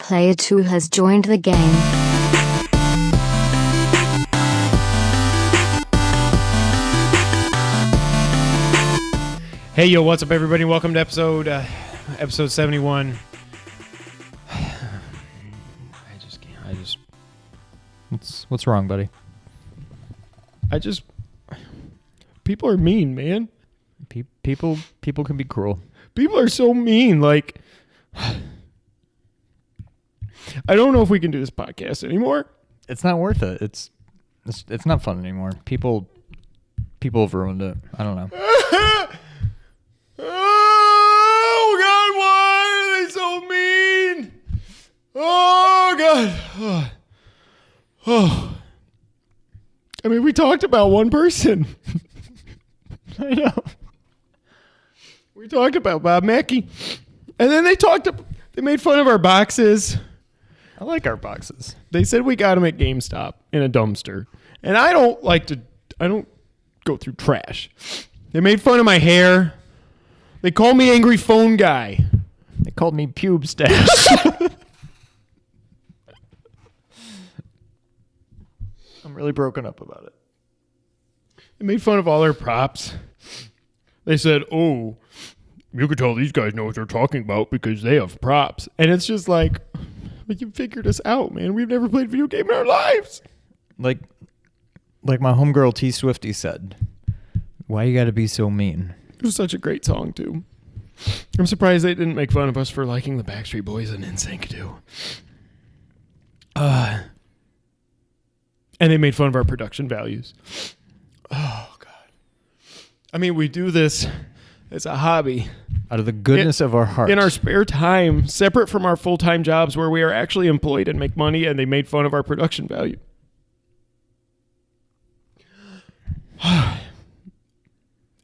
Player 2 has joined the game. Hey, yo, what's up, everybody? Welcome to episode 71. What's wrong, buddy? People are mean, man. People can be cruel. People are so mean. Like, I don't know if we can do this podcast anymore. It's not worth it. It's not fun anymore. People have ruined it. I don't know. Oh, God, why are they so mean? Oh, God. Oh. I mean, we talked about one person. I know. We talked about Bob Mackey. And then they made fun of our boxes. I like our boxes. They said we got them at GameStop in a dumpster. And I don't go through trash. They made fun of my hair. They called me Angry Phone Guy. They called me Pube Stash. I'm really broken up about it. They made fun of all their props. They said, oh, you could tell these guys know what they're talking about because they have props. And it's just like, you figured us out, man. We've never played a video game in our lives. Like my homegirl T Swifty said, why you gotta be so mean? It was such a great song, too. I'm surprised they didn't make fun of us for liking the Backstreet Boys and NSYNC, too. And they made fun of our production values. Oh, God. I mean, we do this as a hobby. Out of the goodness of our hearts. In our spare time, separate from our full-time jobs where we are actually employed and make money, and they made fun of our production value.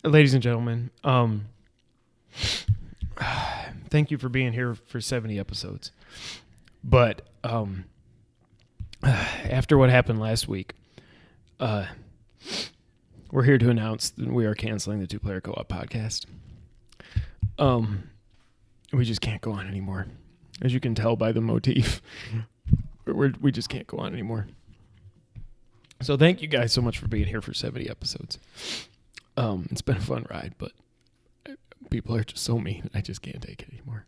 Ladies and gentlemen, thank you for being here for 70 episodes. But after what happened last week, we're here to announce that we are canceling the Two-Player Co-op podcast. We just can't go on anymore. As you can tell by the motif, we just can't go on anymore. So thank you guys so much for being here for 70 episodes. It's been a fun ride, but people are just so mean. I just can't take it anymore.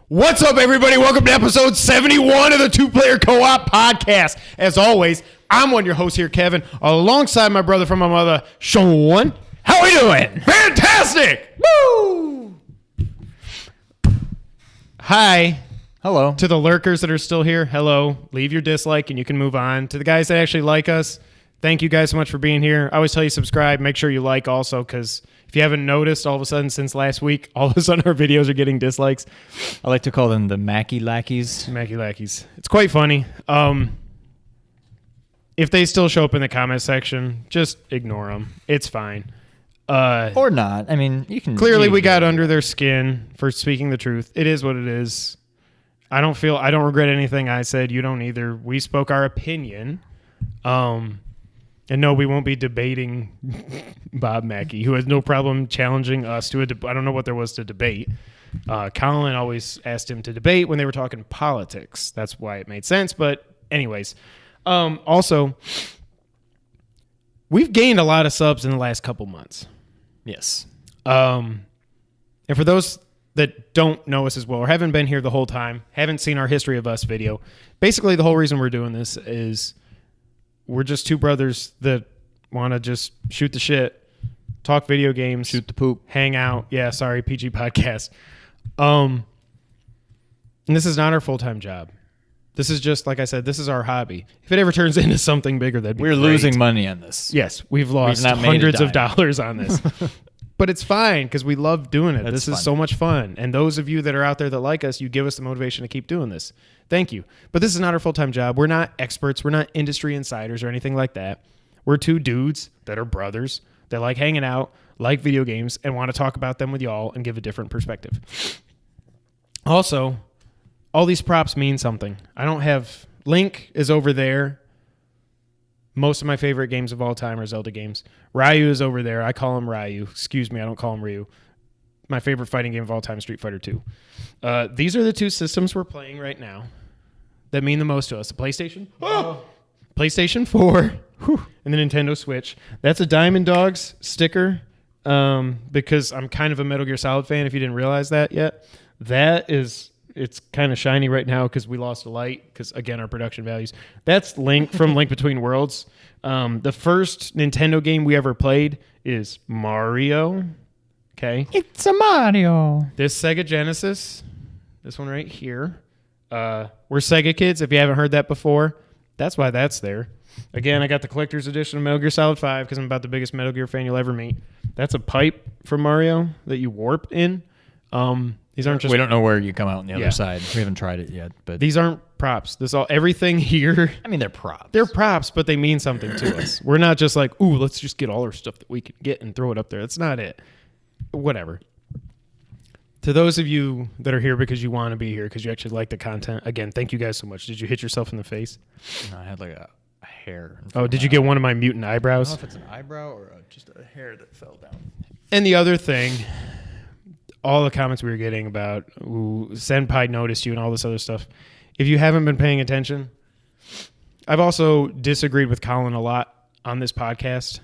What's up, everybody? Welcome to episode 71 of the Two-Player Co-op podcast. As always, I'm one of your hosts here, Kevin, alongside my brother from my mother, Sean. How are we doing? Fantastic! Woo! Hi. Hello. To the lurkers that are still here, hello. Leave your dislike and you can move on. To the guys that actually like us, thank you guys so much for being here. I always tell you subscribe. Make sure you like also, because if you haven't noticed, all of a sudden since last week, all of a sudden our videos are getting dislikes. I like to call them the Mackie Lackeys. Mackie Lackeys. It's quite funny. If they still show up in the comment section, just ignore them. It's fine. Or not. I mean, you can... Clearly we got under their skin for speaking the truth. It is what it is. I don't regret anything I said. You don't either. We spoke our opinion. And no, we won't be debating Bob Mackey, who has no problem challenging us to I don't know what there was to debate. Colin always asked him to debate when they were talking politics. That's why it made sense. But anyways, also, we've gained a lot of subs in the last couple months. Yes. And for those that don't know us as well or haven't been here the whole time, haven't seen our History of Us video, basically the whole reason we're doing this is we're just two brothers that want to just shoot the shit, talk video games, shoot the poop, hang out. Yeah, sorry, PG podcast. And this is not our full-time job. This is just, like I said, this is our hobby. If it ever turns into something bigger, that'd be We're great. Losing money on this. Yes, we've lost hundreds of dollars on this. But it's fine because we love doing it. This is so much fun. And those of you that are out there that like us, you give us the motivation to keep doing this. Thank you. But this is not our full-time job. We're not experts. We're not industry insiders or anything like that. We're two dudes that are brothers that like hanging out, like video games, and want to talk about them with y'all and give a different perspective. Also, all these props mean something. I don't have... Link is over there. Most of my favorite games of all time are Zelda games. Ryu is over there. I call him Ryu. Excuse me, I don't call him Ryu. my favorite fighting game of all time, Street Fighter 2. These are the two systems we're playing right now that mean the most to us. The PlayStation, PlayStation 4, and the Nintendo Switch. That's a Diamond Dogs sticker because I'm kind of a Metal Gear Solid fan, if you didn't realize that yet. It's kind of shiny right now because we lost a light because, again, our production values. That's Link from Link Between Worlds. The first Nintendo game we ever played is Mario. Okay. It's a Mario. This Sega Genesis, this one right here. We're Sega kids, if you haven't heard that before. That's why that's there. Again, I got the collector's edition of Metal Gear Solid 5 because I'm about the biggest Metal Gear fan you'll ever meet. That's a pipe from Mario that you warp in. These aren't just... We don't know where you come out on the other side. We haven't tried it yet, but these aren't props. Everything here... I mean, they're props. They're props, but they mean something to us. We're not just like, ooh, let's just get all our stuff that we can get and throw it up there. That's not it. Whatever. To those of you that are here because you want to be here, because you actually like the content, again, thank you guys so much. Did you hit yourself in the face? No, I had like a hair. Oh, did you get one of my mutant eyebrows? I don't know if it's an eyebrow or just a hair that fell down. And the other thing, all the comments we were getting about Senpai noticed you and all this other stuff. If you haven't been paying attention, I've also disagreed with Colin a lot on this podcast.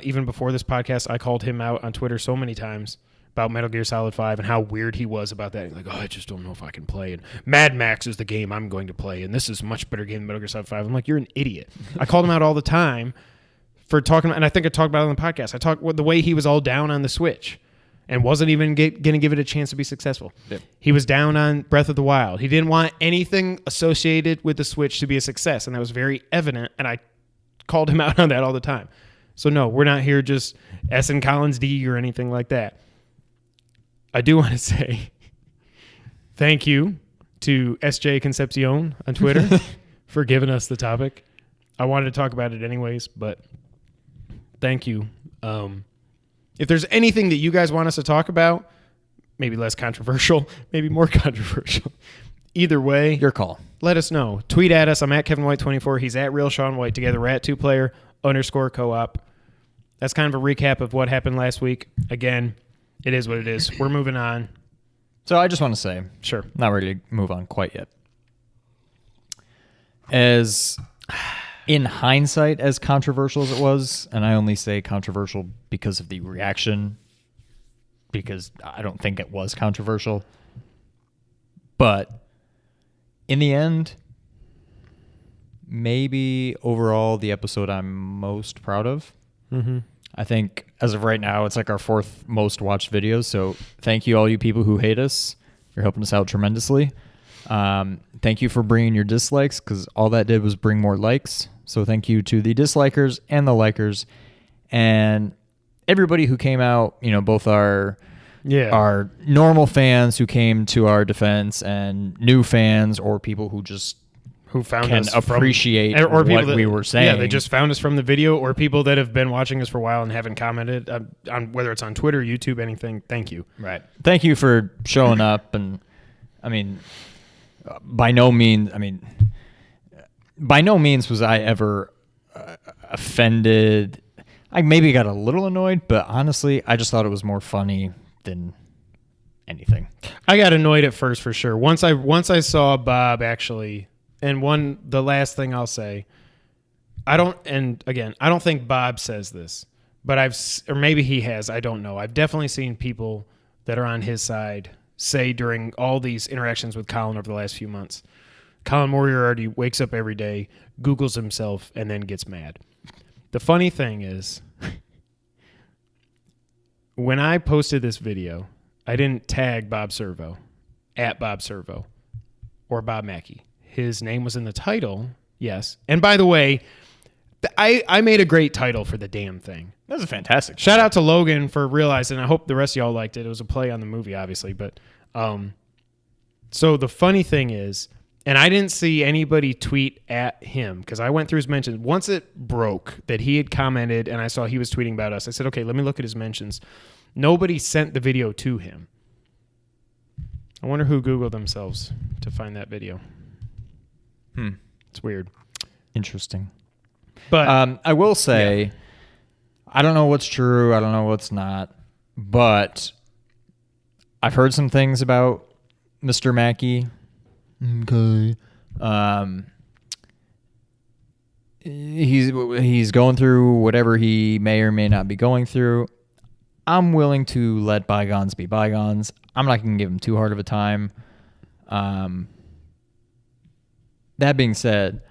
Even before this podcast, I called him out on Twitter so many times about Metal Gear Solid 5 and how weird he was about that. He's like, I just don't know if I can play. And Mad Max is the game I'm going to play. And this is a much better game than Metal Gear Solid 5. I'm like, you're an idiot. I called him out all the time for talking, and I think I talked about it on the podcast. I talked with the way he was all down on the Switch and wasn't even going to give it a chance to be successful. Yep. He was down on Breath of the Wild. He didn't want anything associated with the Switch to be a success, and that was very evident, and I called him out on that all the time. So no, we're not here just S&. Collins D or anything like that. I do want to say thank you to SJ Concepcion on Twitter for giving us the topic. I wanted to talk about it anyways, but thank you. If there's anything that you guys want us to talk about, maybe less controversial, maybe more controversial, either way, your call. Let us know. Tweet at us. I'm at Kevin White 24. He's at Real Sean White. Together we're at 2player_co-op. That's kind of a recap of what happened last week. Again, it is what it is. We're moving on. So I just want to say, sure, not ready to move on quite yet. As in hindsight, as controversial as it was, and I only say controversial because of the reaction, because I don't think it was controversial. But in the end, maybe overall the episode I'm most proud of. Mm-hmm. I think as of right now, it's like our 4th most watched video. So thank you all you people who hate us. You're helping us out tremendously. Thank you for bringing your dislikes because all that did was bring more likes. So thank you to the dislikers and the likers and everybody who came out, both our normal fans who came to our defense and new fans or people who just who found can us appreciate or what people that, we were saying. Yeah, they just found us from the video, or people that have been watching us for a while and haven't commented on whether it's on Twitter, YouTube, anything. Thank you. Right. Thank you for showing up. And by no means was I ever offended. I maybe got a little annoyed, but honestly, I just thought it was more funny than anything. I got annoyed at first for sure. Once I saw Bob actually. And the last thing I'll say, I don't think Bob says this, but or maybe he has, I don't know. I've definitely seen people that are on his side say during all these interactions with Colin over the last few months, Colin Moriarty wakes up every day, Googles himself, and then gets mad. The funny thing is, when I posted this video, I didn't tag Bob Servo, at Bob Servo, or Bob Mackey. His name was in the title, yes. And by the way, I made a great title for the damn thing. That was a fantastic Shout out to Logan for realizing. I hope the rest of y'all liked it. It was a play on the movie, obviously. But so the funny thing is, and I didn't see anybody tweet at him because I went through his mentions. Once it broke that he had commented and I saw he was tweeting about us, I said, okay, let me look at his mentions. Nobody sent the video to him. I wonder who Googled themselves to find that video. It's weird. Interesting. But I will say, I don't know what's true. I don't know what's not. But I've heard some things about Mr. Mackey. Okay. He's going through whatever he may or may not be going through. I'm willing to let bygones be bygones. I'm not going to give him too hard of a time. That being said,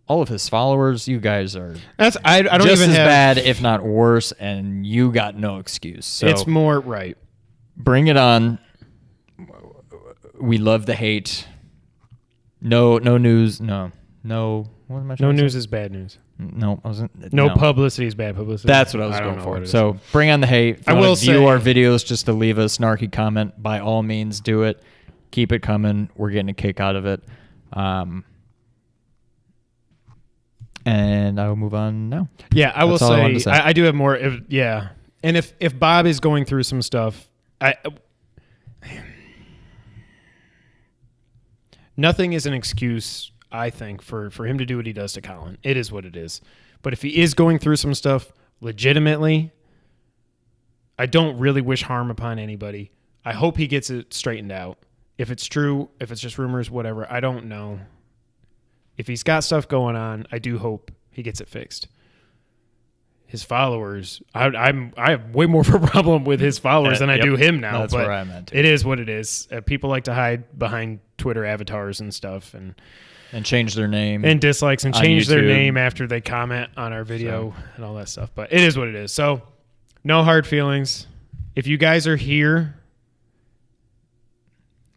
all of his followers, you guys are I don't just even as have, bad, if not worse, and you got no excuse. So it's more right. Bring it on. We love the hate. No news. No. What am I trying No to news say? is bad news. No, I wasn't. No publicity is bad publicity. That's what I was don't going know for. what it is. So bring on the hate. If I you will want to view say- our videos just to leave a snarky comment, by all means, do it. Keep it coming. We're getting a kick out of it. And I will move on now. Yeah, I will That's all I wanted to say, say. I do have more. And if Bob is going through some stuff, nothing is an excuse, I think, for him to do what he does to Colin. It is what it is. But if he is going through some stuff legitimately, I don't really wish harm upon anybody. I hope he gets it straightened out. If it's true, if it's just rumors, whatever, I don't know. If he's got stuff going on, I do hope he gets it fixed. His followers, I have way more of a problem with his followers than I do him now. That's but where I'm at, too. it is what it is. People like to hide behind Twitter avatars and stuff, and change their name. and dislikes, and on change their YouTube. name after they comment on our video and all that stuff. But it is what it is. So no hard feelings. If you guys are here,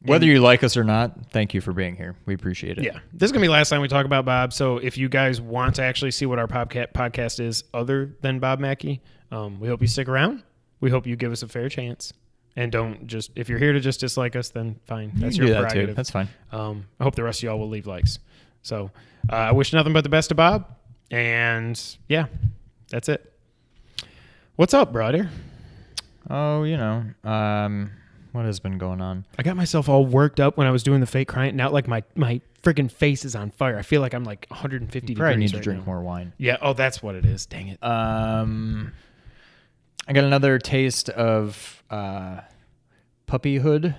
Whether you like us or not, thank you for being here. We appreciate it. yeah, this is going to be the last time we talk about Bob. So if you guys want to actually see what our podcast is other than Bob Mackey, we hope you stick around. We hope you give us a fair chance. And don't just, if you're here to just dislike us, then fine. That's You your can do that prerogative. too. That's fine. I hope the rest of y'all will leave likes. So I wish nothing but the best to Bob. And yeah, that's it. What's up, brother? Oh, what has been going on? I got myself all worked up when I was doing the fake crying. Now, like, my freaking face is on fire. I feel like I'm like 150 Probably degrees need to right drink now. more wine. Yeah. Oh, that's what it is. Dang it. I got another taste of puppyhood.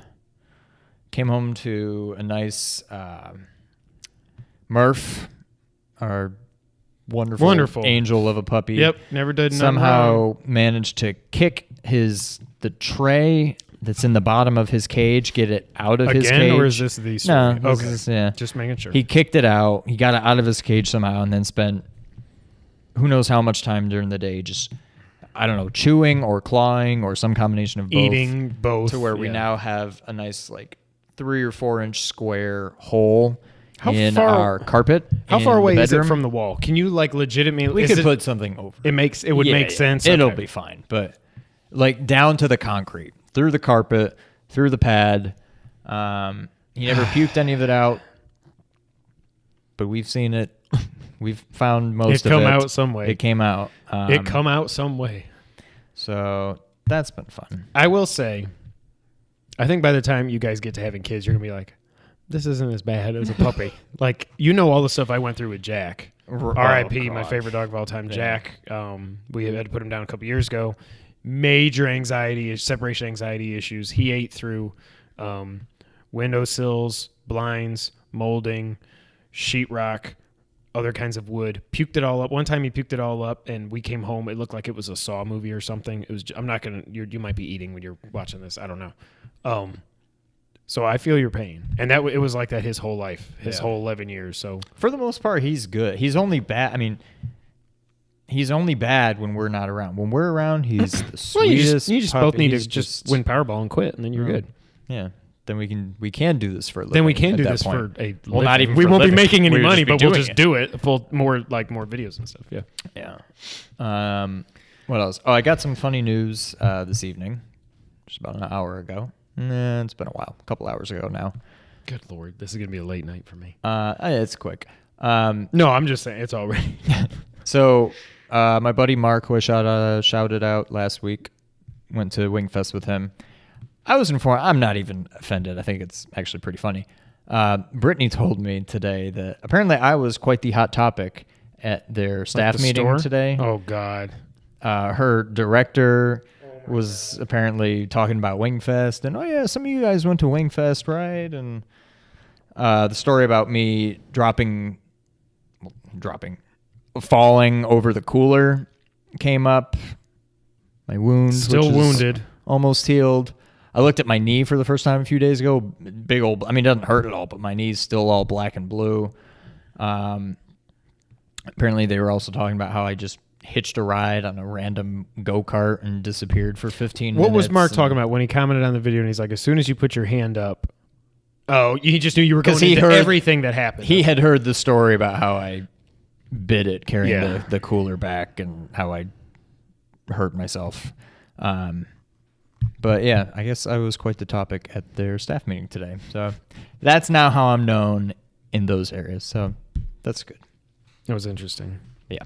Came home to a nice Murph, our wonderful angel of a puppy. Yep. Never did nothing Somehow wrong. managed to kick the tray that's in the bottom of his cage, get it out of his cage. Or is this the story? No, Okay. yeah. Just making sure. He kicked it out. He got it out of his cage somehow, and then spent who knows how much time during the day just, I don't know, chewing or clawing or some combination of both. Eating both. To where we yeah. now have a nice 3 or 4 inch square hole How in far- our carpet. How in far the away is it bedroom. from the wall? Can you legitimately? We is could it, put something over. It would make sense. It'll Okay. be fine, but down to the concrete, through the carpet, through the pad. He never puked any of it out, but we've seen it. We've found most of it. It come out some way. It came out. It come out some way. So that's been fun. I will say, I think by the time you guys get to having kids, you're gonna be like, this isn't as bad as a puppy. Like, all the stuff I went through with Jack. R.I.P. My God. favorite dog of all time, Yeah. Jack. We had to put him down a couple years ago. Major anxiety, separation anxiety issues. He ate through windowsills, blinds, molding, sheetrock, other kinds of wood. Puked it all up. One time he puked it all up, and we came home. It looked like it was a Saw movie or something. It was. I'm not gonna. You might be eating when you're watching this. I don't know. So I feel your pain, and it was like that his whole life, his whole 11 years. So For the most part, he's good. He's only bad. I mean, he's only bad when we're not around. When we're around, he's the sweetest. you just puppy. both need to He's just win Powerball and quit, and then you're good. Yeah. Then we can do this for a living. Then we can at do that this point. for a Well, not living. even we for a won't be living. making any We'll money, just be but we'll doing just it. do it. More videos and stuff. Yeah. Yeah. What else? Oh, I got some funny news this evening, just about an hour ago. Nah, it's been a while. A couple hours ago now. Good Lord, this is gonna be a late night for me. It's quick. No, I'm just saying it's already. So, my buddy Mark, who I shouted out last week, went to Wingfest with him. I was informed. I'm not even offended. I think it's actually pretty funny. Brittany told me today that apparently I was quite the hot topic at their staff the meeting store? today. Oh God. Her director, was apparently talking about Wingfest, and oh yeah, some of you guys went to Wingfest, right? And the story about me falling over the cooler came up. My wound, still wounded, almost healed. I looked at my knee for the first time a few days ago. Big old, I mean, it doesn't hurt at all, but my knee's still all black and blue. Apparently, they were also talking about how I just hitched a ride on a random go-kart and disappeared for 15 minutes. What was Mark talking about when he commented on the video and he's like, as soon as you put your hand up, he just knew you were going into everything that happened. He had heard the story about how I bit it carrying the cooler back and how I hurt myself. But yeah, I guess I was quite the topic at their staff meeting today. So that's now how I'm known in those areas. So that's good. That was interesting. Yeah.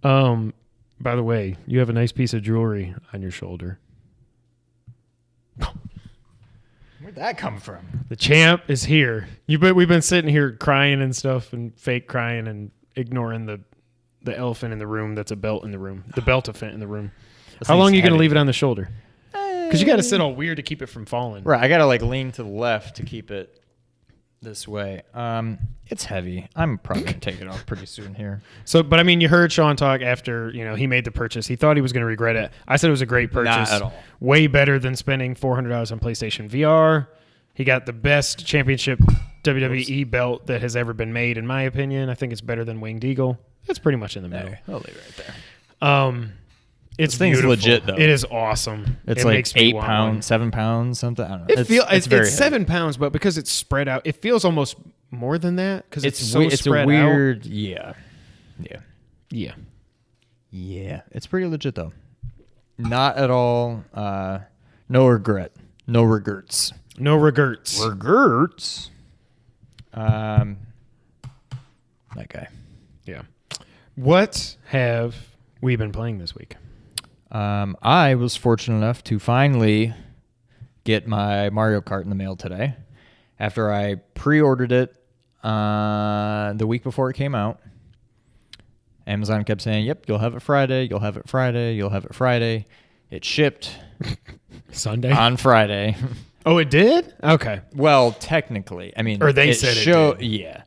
By the way, you have a nice piece of jewelry on your shoulder. Where'd that come from? The champ is here. We've been sitting here crying and stuff and fake crying and ignoring the elephant in the room that's a belt in the room. The belt-a-phant in the room. How long are you going to leave it on the shoulder? Because you got to sit all weird to keep it from falling. Right. I got to like lean to the left to keep it this way. It's heavy. I'm probably going to take it off pretty soon here. So, but I mean, you heard Sean talk after, he made the purchase. He thought he was going to regret it. I said it was a great purchase. Not at all. Way better than spending $400 on PlayStation VR. He got the best championship WWE belt that has ever been made, in my opinion. I think it's better than Winged Eagle. It's pretty much in the middle. I'll leave it right there. It's thing's beautiful. legit though. It is awesome. It's it like makes me 8 want pounds, one. 7 pounds, something. I don't know. It's very 7 pounds, but because it's spread out, it feels almost more than that because it's so it's spread a weird, out. Yeah. It's pretty legit though. Not at all. No regret. No regrets. No regrets. Regrets. That guy. Yeah. What have we been playing this week? I was fortunate enough to finally get my Mario Kart in the mail today after I pre-ordered it the week before it came out. Amazon kept saying, yep, you'll have it Friday, you'll have it Friday, you'll have it Friday. It shipped Sunday? On Friday. Oh, it did? Okay. Well, technically. I mean, or they said it did. Yeah.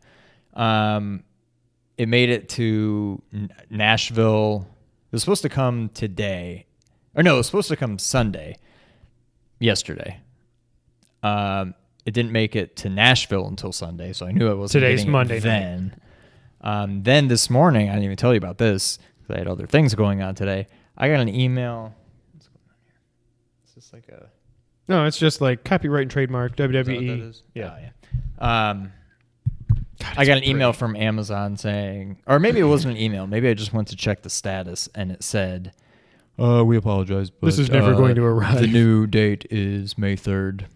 It made it to Nashville. It was supposed to come today. Or no, it was supposed to come Sunday. Yesterday. It didn't make it to Nashville until Sunday, so I knew it wasn't Today's getting Monday it then. Then this morning, I didn't even tell you about this because I had other things going on today. I got an email. What's going on here? Is this like a... No, it's just like copyright and trademark, WWE. Is that what that is? Yeah. God, I got an email from Amazon saying, or maybe it wasn't an email. Maybe I just went to check the status, and it said, we apologize, but this is never going to arrive. The new date is May 3rd,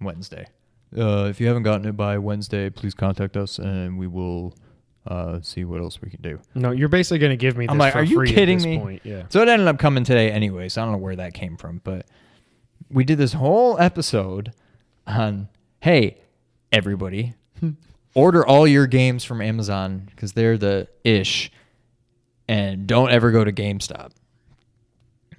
Wednesday. If you haven't gotten it by Wednesday, please contact us, and we will see what else we can do. No, you're basically going to give me this I'm like, for are you free kidding at this me? point. Yeah. So it ended up coming today anyway, so I don't know where that came from, but we did this whole episode on, hey, everybody, order all your games from Amazon because they're the ish, and don't ever go to GameStop.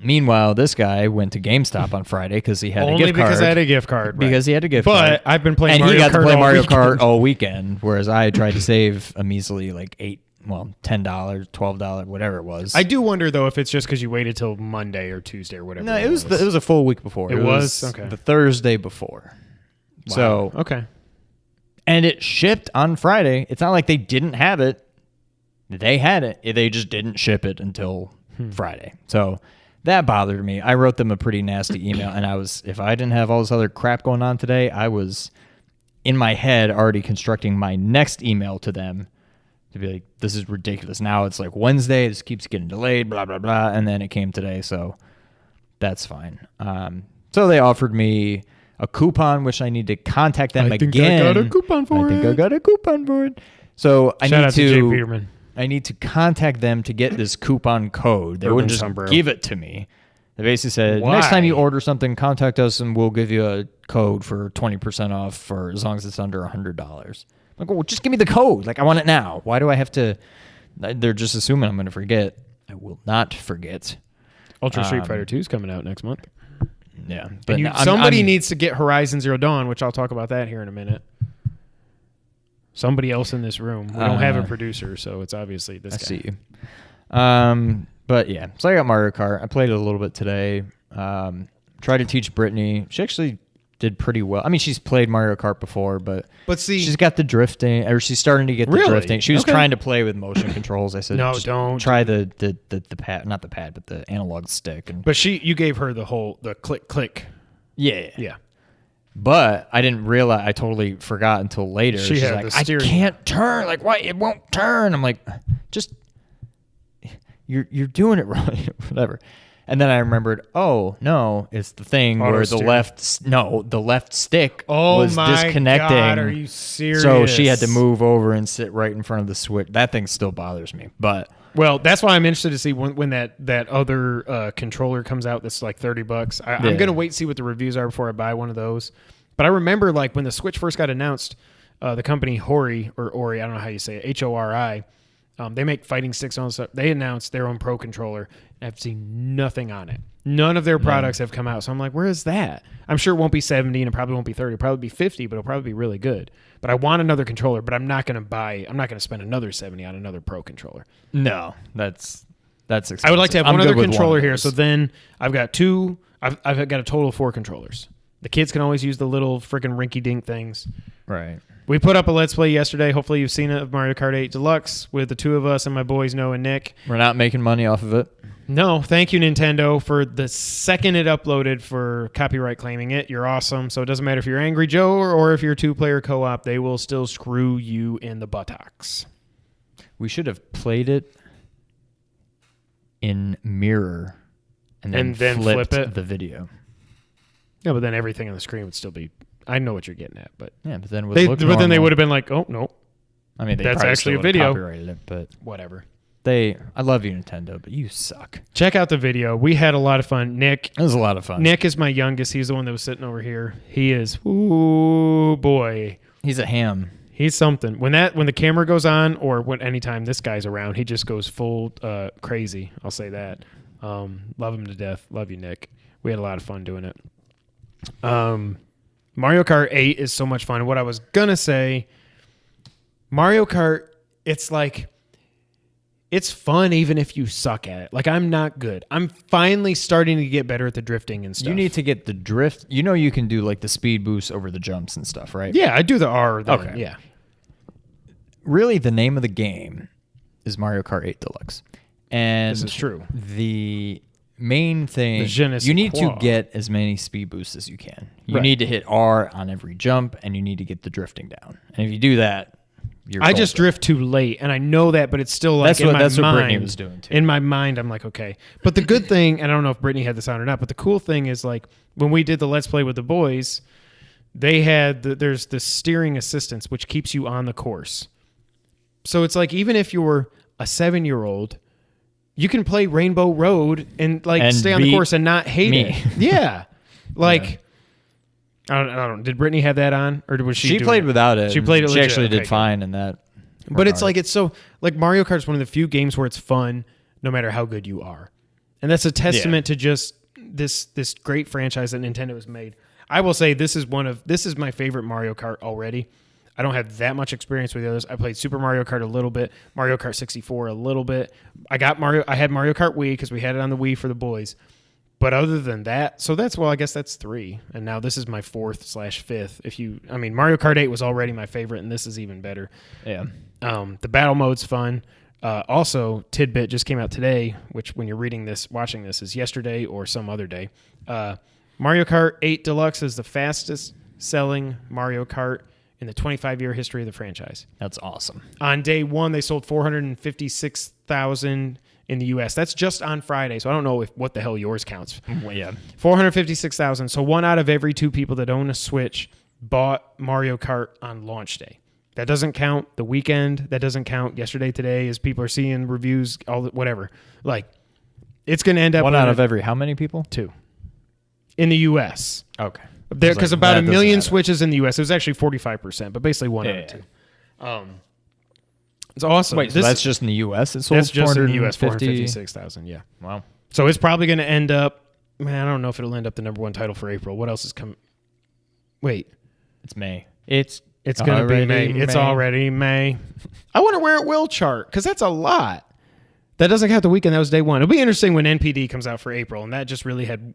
Meanwhile, this guy went to GameStop on Friday because he had a gift card. Only because I had a gift card. Right. Because he had a gift card. But I've been playing and Mario Kart. And he got to play Mario Kart weekend. all weekend, whereas I tried to save a measly like $10, $12, whatever it was. I do wonder though if it's just because you waited till Monday or Tuesday or whatever. No, it was a full week before. It was okay. The Thursday before. Wow. So okay. And it shipped on Friday. It's not like they didn't have it. They had it. They just didn't ship it until Friday. So that bothered me. I wrote them a pretty nasty email, and if I didn't have all this other crap going on today, I was in my head already constructing my next email to them to be like, this is ridiculous. Now it's like Wednesday, this keeps getting delayed, blah, blah, blah, and then it came today, so that's fine. So they offered me a coupon, which I need to contact them again. I think I got a coupon for it. So I Shout need out to Jay Peterman. I need to contact them to get this coupon code. They wouldn't just sombrero. give it to me. They basically said, Why? next time you order something, contact us and we'll give you a code for 20% off for as long as it's under $100. I'm like, well, just give me the code. Like, I want it now. Why do I have to? They're just assuming I'm going to forget. I will not forget. Ultra Street Fighter 2 is coming out next month. Yeah. But somebody needs to get Horizon Zero Dawn, which I'll talk about that here in a minute. Somebody else in this room. We don't have a producer, so it's obviously this guy. I see you. But yeah, so I got Mario Kart. I played it a little bit today. Tried to teach Brittany. She actually did pretty well. I mean, she's played Mario Kart before, but see, she's got the drifting, or she's starting to get the really? drifting. She was trying to play with motion controls. I said, no, don't try the pad, not the pad, but the analog stick. But you gave her the click. Yeah. But I didn't realize. I totally forgot until later. She's like, I can't turn. Like, why it won't turn? I'm like, just you're doing it wrong. Whatever. And then I remembered, oh no, it's the thing where the left stick was disconnecting. God, are you serious? So she had to move over and sit right in front of the switch. That thing still bothers me. But well, that's why I'm interested to see when that other controller comes out. That's like $30. I'm gonna wait and see what the reviews are before I buy one of those. But I remember like when the Switch first got announced, the company Hori, I don't know how you say it, HORI. They make fighting sticks and all stuff. They announced their own Pro controller. I've seen nothing on it. None of their products have come out. So I'm like, where is that? I'm sure it won't be 70 and it probably won't be 30. It'll probably be 50, but it'll probably be really good. But I want another controller, but I'm not going to spend another 70 on another Pro controller. No, that's expensive. I would like to have one other controller here. So then I've got I've got a total of 4 controllers. The kids can always use the little freaking rinky-dink things. Right. We put up a Let's Play yesterday. Hopefully you've seen it, of Mario Kart 8 Deluxe with the two of us and my boys, Noah and Nick. We're not making money off of it. No, thank you, Nintendo, for the second it uploaded for copyright claiming it. You're awesome. So it doesn't matter if you're Angry Joe or if you're 2-player co-op, they will still screw you in the buttocks. We should have played it in mirror and then flip it the video. Yeah, but then everything on the screen would still be... I know what you're getting at, but... Yeah, but then then they would have been like, oh, no. I mean, that's actually a video. Copyrighted it, but whatever. I love you, Nintendo, but you suck. Check out the video. We had a lot of fun. Nick... It was a lot of fun. Nick is my youngest. He's the one that was sitting over here. He is... Ooh, boy. He's a ham. He's something. When the camera goes on, or anytime this guy's around, he just goes full crazy. I'll say that. Love him to death. Love you, Nick. We had a lot of fun doing it. Mario Kart 8 is so much fun. What I was gonna say, Mario Kart, it's fun even if you suck at it. Like, I'm not good. I'm finally starting to get better at the drifting and stuff. You need to get the drift. You know you can do like the speed boost over the jumps and stuff, right? Yeah, I do the R. Okay. Yeah. Really, the name of the game is Mario Kart 8 Deluxe. And this is true. The main thing, you need to get as many speed boosts as you can. You need to hit R on every jump, and you need to get the drifting down. And if you do that, I just drift too late, and I know that, but it's still like that's what Brittany was doing too. In my mind, I'm like, okay. But the good thing, and I don't know if Brittany had this on or not, but the cool thing is, like, when we did the Let's Play with the boys, they had there's the steering assistance, which keeps you on the course. So it's like, even if you're a 7-year-old, you can play Rainbow Road and stay on the course and not hate it. Yeah. I don't. Did Brittany have that on, or was she? She played without it. She played it. She actually did fine in that. But it's like, it's so like Mario Kart is one of the few games where it's fun, no matter how good you are, and that's a testament to just this great franchise that Nintendo has made. I will say this is my favorite Mario Kart already. I don't have that much experience with the others. I played Super Mario Kart a little bit, Mario Kart 64 a little bit. I had Mario Kart Wii because we had it on the Wii for the boys. But other than that, I guess that's 3. And now this is my 4th/5th. Mario Kart 8 was already my favorite, and this is even better. Yeah. The battle mode's fun. Also, Tidbit just came out today, which when you're watching this is yesterday or some other day. Mario Kart 8 Deluxe is the fastest selling Mario Kart in the 25-year history of the franchise. That's awesome. On day 1, they sold 456,000 in the U.S. That's just on Friday, so I don't know what the hell yours counts. Well, yeah. 456,000. So 1 out of every 2 people that own a Switch bought Mario Kart on launch day. That doesn't count the weekend. That doesn't count yesterday, today, as people are seeing reviews, whatever. Like, it's going to end up... 1 out of every how many people? 2. In the U.S. Okay. Because about 1 million Switches in the U.S. It was actually 45%, but basically 1 out of 2. It's awesome. Wait, so that's just in the U.S.? That's just in the U.S., 456,000, yeah. Wow. So it's probably going to end up Man, I don't know if it'll end up the number 1 title for April. What else is coming? Wait. It's May. It's going to be May. It's already May. I wonder where it will chart, because that's a lot. That doesn't count the weekend. That was day 1. It'll be interesting when NPD comes out for April, and that just really had,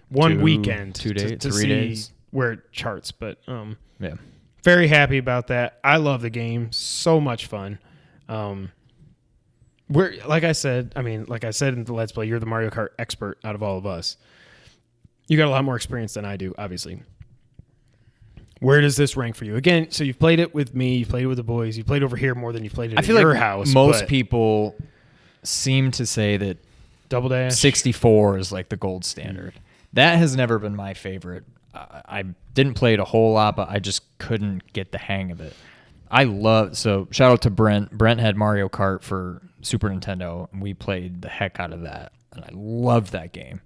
one weekend 2 days, to 3 see days where it charts. But yeah, very happy about that. I love the game. So much fun. Like I said in the Let's Play, you're the Mario Kart expert out of all of us. You got a lot more experience than I do, obviously. Where does this rank for you? Again, so you've played it with me, you've played it with the boys, you played over here more than you played it at your house. Most people seem to say that Double Dash 64 is like the gold standard. That has never been my favorite. I didn't play it a whole lot, but I just couldn't get the hang of it. So shout out to Brent. Brent had Mario Kart for Super Nintendo, and we played the heck out of that. And I loved that game.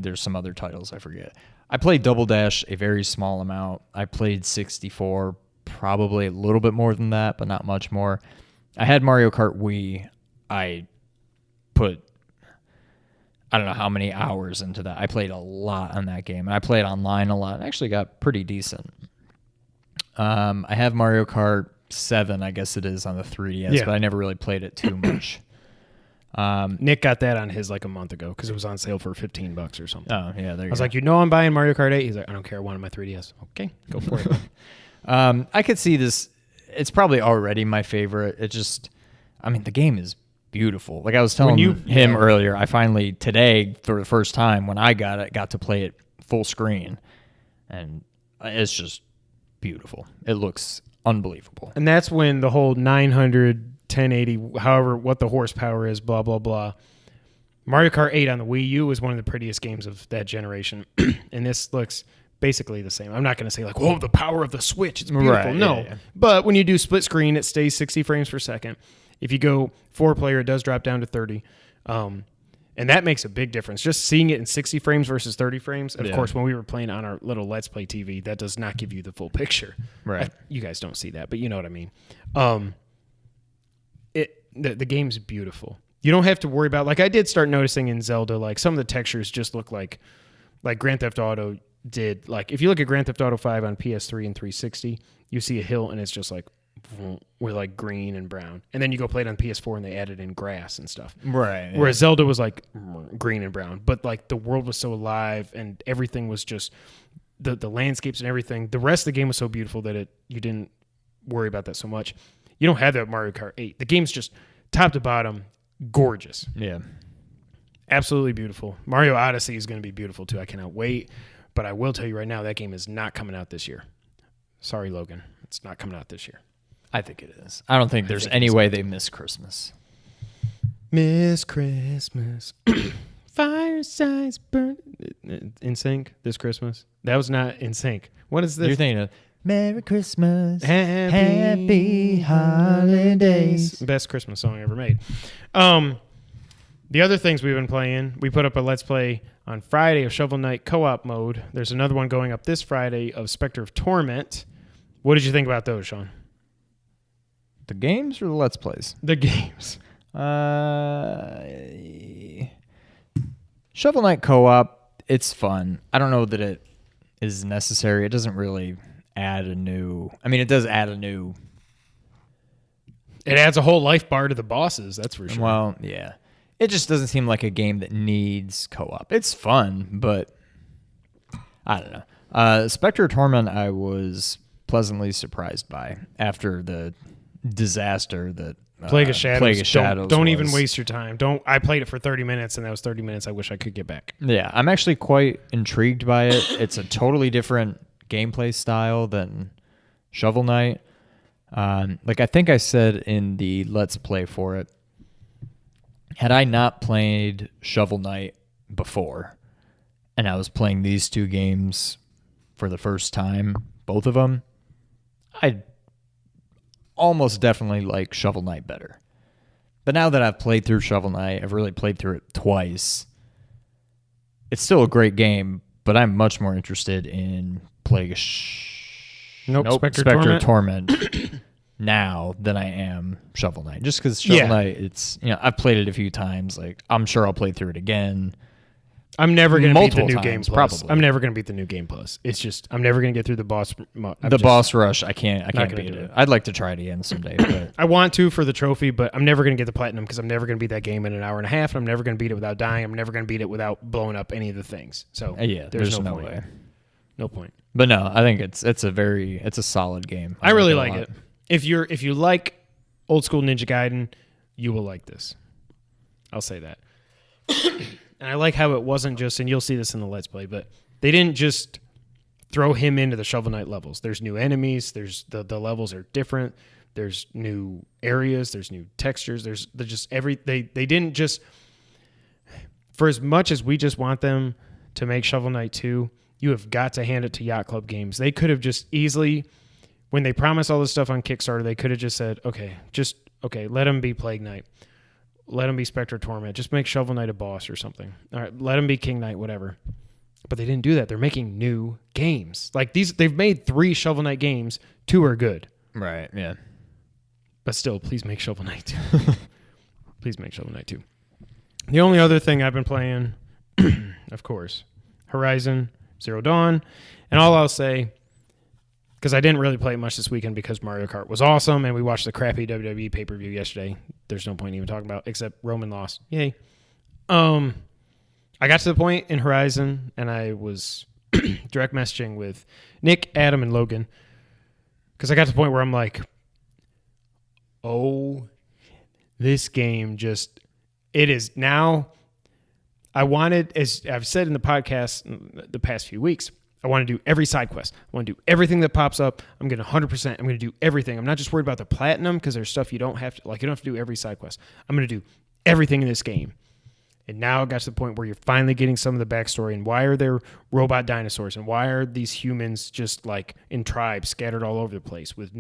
There's some other titles I forget. I played Double Dash a very small amount. I played 64 probably a little bit more than that, but not much more. I had Mario Kart Wii. I put, I don't know how many hours into that. I played a lot on that game. And I played online a lot. I actually got pretty decent. I have Mario Kart 7, I guess it is, on the 3DS, but I never really played it too much. Nick got that on his like a month ago because it was on sale for $15 or something. Oh, yeah, there you go. I was like, I'm buying Mario Kart 8. He's like, I don't care. I want it on my 3DS. Okay, go for it. I could see this. It's probably already my favorite. The game is beautiful. Like I was telling him earlier, I finally, today, for the first time, when I got to play it full screen. And it's just beautiful. It looks unbelievable. And that's when the whole 900... 1080, however, what the horsepower is, blah, blah, blah. Mario Kart 8 on the Wii U is one of the prettiest games of that generation. And this looks basically the same. I'm not going to say like, whoa, the power of the Switch, it's beautiful. Right, no. yeah. But when you do split screen, it stays 60 frames per second. If you go 4-player, it does drop down to 30. And that makes a big difference. Just seeing it in 60 frames versus 30 frames. And of course, when we were playing on our little Let's Play TV, that does not give you the full picture. Right. You guys don't see that, but you know what I mean. The game's beautiful. You don't have to worry about, like I did start noticing in Zelda, like some of the textures just look like Grand Theft Auto did. Like if you look at Grand Theft Auto 5 on PS3 and 360, you see a hill and it's just like with like green and brown. And then you go play it on PS4 and they added in grass and stuff. Right. Yeah. Whereas Zelda was like green and brown, but like the world was so alive and everything was just the landscapes and everything. The rest of the game was so beautiful that you didn't worry about that so much. You don't have that Mario Kart 8. The game's just top to bottom gorgeous. Yeah. Absolutely beautiful. Mario Odyssey is going to be beautiful too. I cannot wait. But I will tell you right now, that game is not coming out this year. Sorry, Logan. It's not coming out this year. I think it is. I don't think there's any way they miss Christmas. Miss Christmas. Firesides burn. In Sync this Christmas. That was not In Sync. What is this? You're thinking of Merry Christmas, Happy Holidays. Best Christmas song ever made. The other things we've been playing, we put up a Let's Play on Friday of Shovel Knight co-op mode. There's another one going up this Friday of Specter of Torment. What did you think about those, Sean? The games or the Let's Plays? The games. Shovel Knight co-op, it's fun. I don't know that it is necessary. It doesn't really add a new... it does add a new... It adds a whole life bar to the bosses, that's for sure. Well, yeah. It just doesn't seem like a game that needs co-op. It's fun, but I don't know. Specter of Torment, I was pleasantly surprised by after the disaster that Plague of Shadows. Don't even was. waste your time. I played it for 30 minutes, and that was 30 minutes I wish I could get back. Yeah, I'm actually quite intrigued by it. It's a totally different gameplay style than Shovel Knight. I think I said in the Let's Play for it, had I not played Shovel Knight before, and I was playing these two games for the first time, both of them, I'd almost definitely like Shovel Knight better. But now that I've played through Shovel Knight, I've really played through it twice. It's still a great game, but I'm much more interested in Specter Torment. Torment. now than I am Shovel Knight. Just because Shovel Knight, it's I've played it a few times. Like I'm sure I'll play through it again. I'm never going to beat the new times, game plus. probably. I'm never going to beat the new game plus. It's just I'm never going to get through the boss. Boss rush, I can't gonna beat do it. it. I'd like to try it again someday. But I want to for the trophy, but I'm never going to get the platinum because I'm never going to beat that game in an hour and a half, and I'm never going to beat it without dying. I'm never going to beat it without blowing up any of the things. So there's no point. way. No point. But no, I think it's a solid game. I really like it. If you like old school Ninja Gaiden, you will like this. I'll say that. And I like how it wasn't just, and you'll see this in the Let's Play, but they didn't just throw him into the Shovel Knight levels. There's new enemies. There's the levels are different. There's new areas. There's new textures. There's just they didn't just, for as much as we just want them to make Shovel Knight 2, you have got to hand it to Yacht Club Games. They could have just easily, when they promised all this stuff on Kickstarter, they could have just said, okay, let him be Plague Knight. Let him be Specter of Torment. Just make Shovel Knight a boss or something. All right, let him be King Knight, whatever. But they didn't do that. They're making new games. Like they've made 3 Shovel Knight games. 2 are good. Right, yeah. But still, please make Shovel Knight 2. Please make Shovel Knight 2. The only other thing I've been playing, of course, Horizon Zero Dawn. And all I'll say, because I didn't really play it much this weekend because Mario Kart was awesome and we watched the crappy WWE pay-per-view yesterday. There's no point even talking about, except Roman lost. Yay. I got to the point in Horizon and I was direct messaging with Nick, Adam, and Logan because I got to the point where I'm like, oh, this game just, it is now. I wanted, as I've said in the podcast the past few weeks, I want to do every side quest. I want to do everything that pops up. I'm going to 100%. I'm going to do everything. I'm not just worried about the platinum because there's stuff you don't have to, like you don't have to do every side quest. I'm going to do everything in this game. And now it got to the point where you're finally getting some of the backstory and why are there robot dinosaurs and why are these humans just like in tribes scattered all over the place with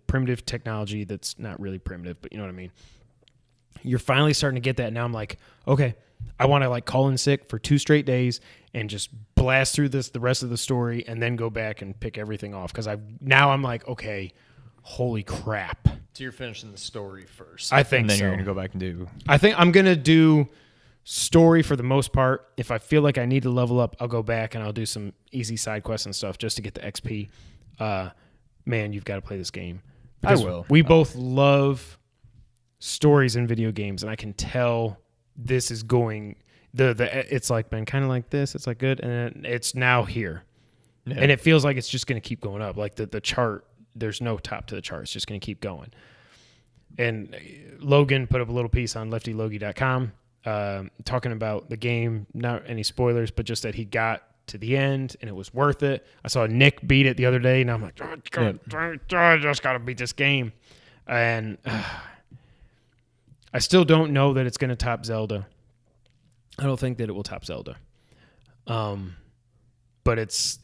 primitive technology that's not really primitive, but you know what I mean? You're finally starting to get that. Now I'm like, okay, I want to like call in sick for 2 straight days and just blast through the rest of the story and then go back and pick everything off. Because I'm like, okay, holy crap. So you're finishing the story first. I think and then so. You're going to go back and do... I think I'm going to do story for the most part. If I feel like I need to level up, I'll go back and I'll do some easy side quests and stuff just to get the XP. Man, you've got to play this game. I will. We both love stories in video games, and I can tell this is going... it's like been kind of like this. It's like good, and it's now here, and it feels like it's just going to keep going up. Like the chart, there's no top to the chart. It's just going to keep going. And Logan put up a little piece on leftylogie.com talking about the game. Not any spoilers, but just that he got to the end and it was worth it. I saw Nick beat it the other day, and I'm like, I just got to beat this game, and I still don't know that it's going to top Zelda. I don't think that it will top Zelda. But it's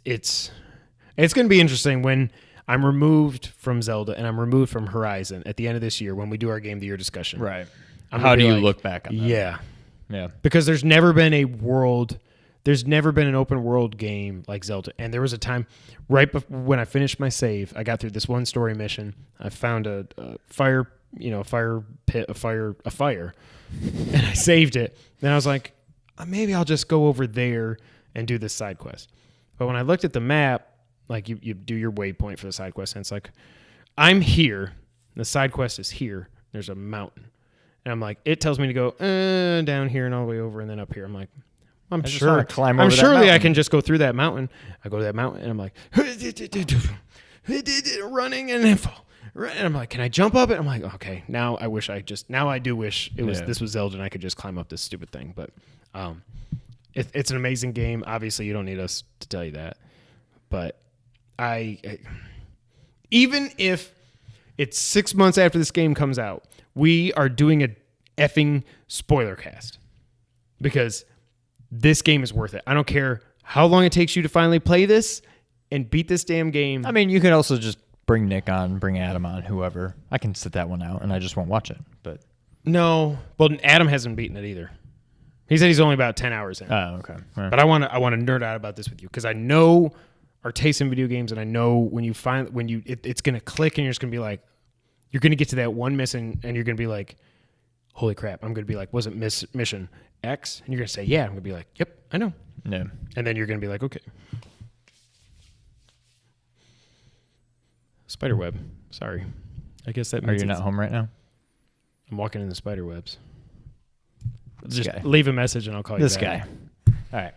going to be interesting when I'm removed from Zelda and I'm removed from Horizon at the end of this year when we do our Game of the Year discussion. Right. How do you look back on that? Yeah. Yeah. Because there's never been an open world game like Zelda. And there was a time right before when I finished my save, I got through this one story mission. I found a fire pit, a fire, and I saved it. Then I was like, maybe I'll just go over there and do this side quest. But when I looked at the map, like you do your waypoint for the side quest, and it's like, I'm here. The side quest is here. There's a mountain. And I'm like, it tells me to go down here and all the way over and then up here. I'm like, I'm sure I can just go through that mountain. I go to that mountain and I'm like, running and then fall. And I'm like, can I jump up it? I'm like, okay, now I do wish this was Zelda and I could just climb up this stupid thing. But it's an amazing game. Obviously, you don't need us to tell you that. But even if it's 6 months after this game comes out, we are doing a effing spoiler cast because this game is worth it. I don't care how long it takes you to finally play this and beat this damn game. I mean, you could also just bring Nick on, bring Adam on, whoever. I can sit that one out, and I just won't watch it. But no, well, Adam hasn't beaten it either. He said he's only about 10 hours in. Oh, okay. Right. But I want to nerd out about this with you because I know our taste in video games, and I know when it's going to click, and you're just going to be like, You're going to get to that one mission, and you're going to be like, holy crap. I'm going to be like, was it mission X? And you're going to say, yeah. I'm going to be like, yep, I know. No. And then you're going to be like, okay. Spiderweb. Sorry. I guess that means Are you not home right now? I'm walking in the spider webs. This Just guy. leave a message and I'll call you back. This guy. All right.